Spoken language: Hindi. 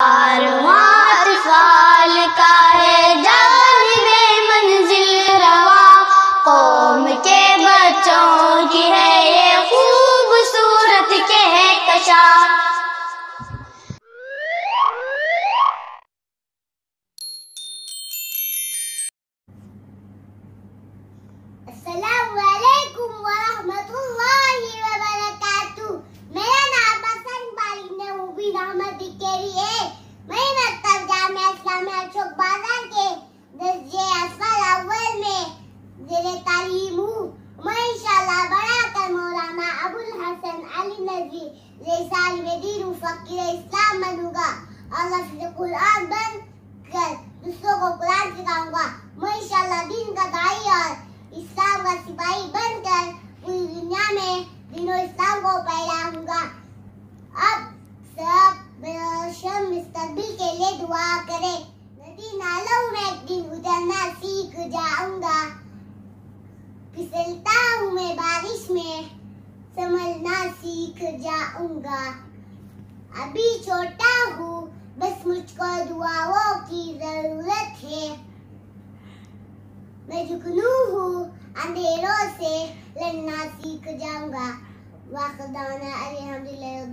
कारवां अत्फाल का है जानिबे मंजिल रवा, कौम के बच्चों की है ये खूबसूरत कहकशां। अस्सलामुअलैकुम वरहमतुल्लाहि वबरकातुह। मेरा नाम हसन बालिने उबी रहमत केरी है। मैं मकतब जामिया इस्लामिया चौक बाजार के दर्जे असफल अव्वल में ज़ेरे तालीम हूँ। मैं इंशाअल्लाह बड़ा कर मौलाना अबुल हसन अली नदवी जैसा आलिम फकीर इस्लाम बनूंगा और लफ्ज़ कुरान बन कर दूसरों को कुरान सिखाऊंगा। मैं इंशाअल्लाह दिन का दाई और इस्लाम का सिपाही बनकर पूरी दुनिया में दीनों इस्लाम को फैलाऊंगा। अब सब मुस्तकबिल के लिए दुआ करें। नदी नालों में एक दिन उतरना सीख जाऊंगा, फिसलता हूँ मैं बारिश में संभलना सीख जाऊंगा। अभी छोटा हूँ बस मुझको दुआओं की जरूरत है। मैं जुगनू हूँ अंधेरों से लड़ना सीख जाऊंगा। वाखदाना अल्हम्दुलिल्लाह।